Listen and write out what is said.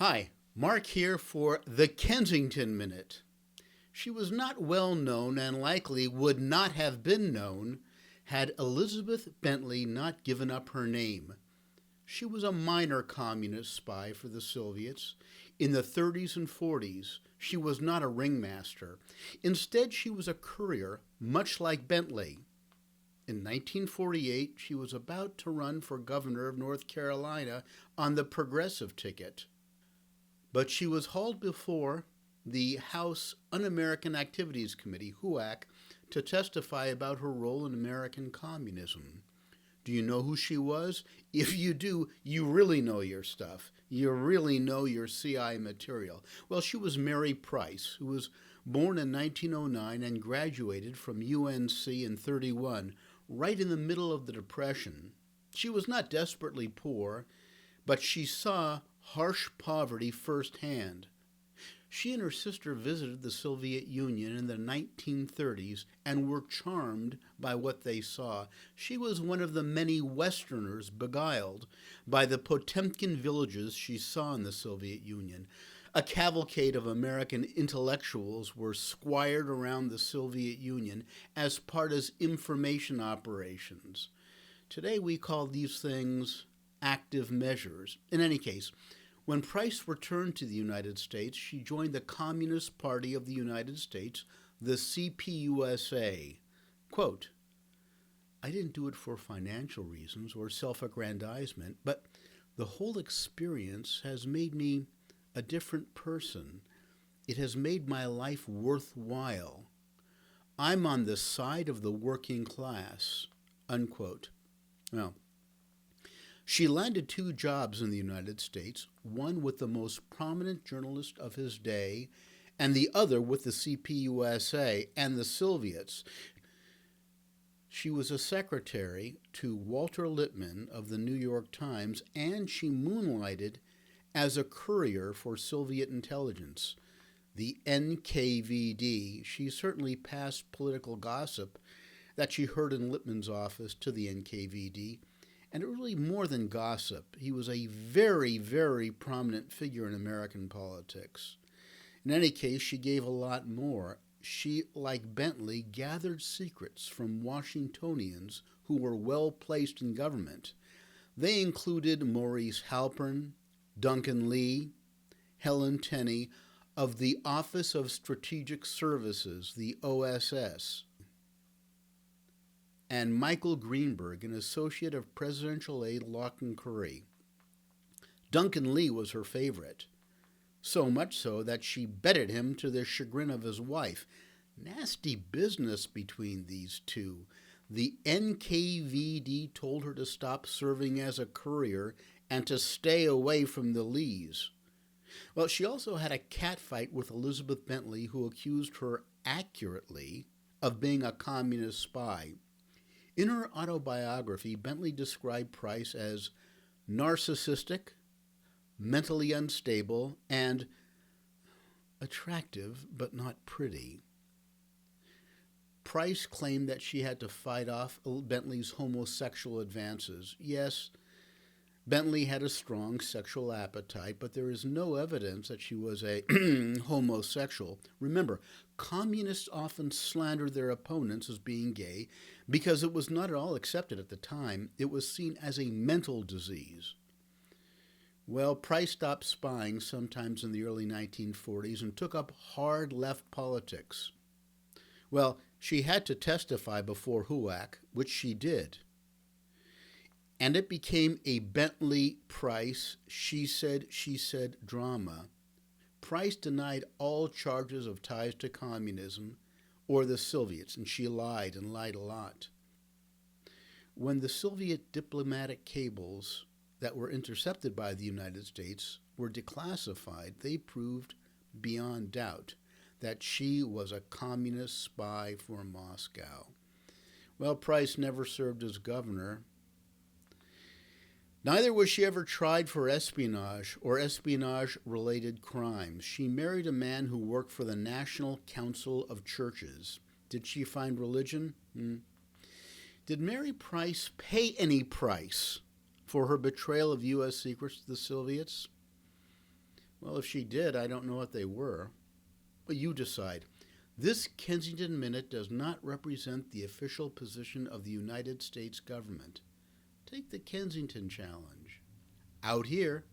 Hi, Mark here for the Kensington Minute. She was not well known and likely would not have been known had Elizabeth Bentley not given up her name. She was a minor communist spy for the Soviets. In the 30s and 40s, she was not a ringmaster. Instead, she was a courier, much like Bentley. In 1948, she was about to run for governor of North Carolina on the progressive ticket. But she was hauled before the House Un-American Activities Committee, HUAC, to testify about her role in American communism. Do you know who she was? If you do, you really know your stuff. You really know your CI material. Well, she was Mary Price, who was born in 1909 and graduated from UNC in 31, right in the middle of the Depression. She was not desperately poor, but she saw harsh poverty firsthand. She and her sister visited the Soviet Union in the 1930s and were charmed by what they saw. She was one of the many Westerners beguiled by the Potemkin villages she saw in the Soviet Union. A cavalcade of American intellectuals were squired around the Soviet Union as part of information operations. Today we call these things active measures. In any case, when Price returned to the United States, she joined the Communist Party of the United States, the CPUSA. Quote, "I didn't do it for financial reasons or self-aggrandizement, but the whole experience has made me a different person. It has made my life worthwhile. I'm on the side of the working class." Unquote. Well, she landed 2 jobs in the United States, one with the most prominent journalist of his day, and the other with the CPUSA and the Soviets. She was a secretary to Walter Lippmann of the New York Times, and she moonlighted as a courier for Soviet intelligence, the NKVD. She certainly passed political gossip that she heard in Lippmann's office to the NKVD. And really more than gossip, he was a very, very prominent figure in American politics. In any case, she gave a lot more. She, like Bentley, gathered secrets from Washingtonians who were well placed in government. They included Maurice Halpern, Duncan Lee, Helen Tenney of the Office of Strategic Services, the OSS, and Michael Greenberg, an associate of presidential aide Lachlan Curry. Duncan Lee was her favorite, so much so that she betted him to the chagrin of his wife. Nasty business between these two. The NKVD told her to stop serving as a courier and to stay away from the Lees. Well, she also had a catfight with Elizabeth Bentley, who accused her accurately of being a communist spy. In her autobiography, Bentley described Price as narcissistic, mentally unstable, and attractive but not pretty. Price claimed that she had to fight off Bentley's homosexual advances. Yes, Bentley had a strong sexual appetite, but there is no evidence that she was a homosexual. Remember, communists often slander their opponents as being gay because it was not at all accepted at the time. It was seen as a mental disease. Well, Price stopped spying sometimes in the early 1940s and took up hard left politics. Well, she had to testify before HUAC, which she did. And it became a Bentley-Price she said drama. Price denied all charges of ties to communism or the Soviets, and she lied and lied a lot. When the Soviet diplomatic cables that were intercepted by the United States were declassified, they proved beyond doubt that she was a communist spy for Moscow. Well, Price never served as governor. Neither was she ever tried for espionage or espionage-related crimes. She married a man who worked for the National Council of Churches. Did she find religion? Did Mary Price pay any price for her betrayal of U.S. secrets to the Soviets? Well, if she did, I don't know what they were. But you decide. This Kensington Minute does not represent the official position of the United States government. Take the Kensington Challenge. Out here,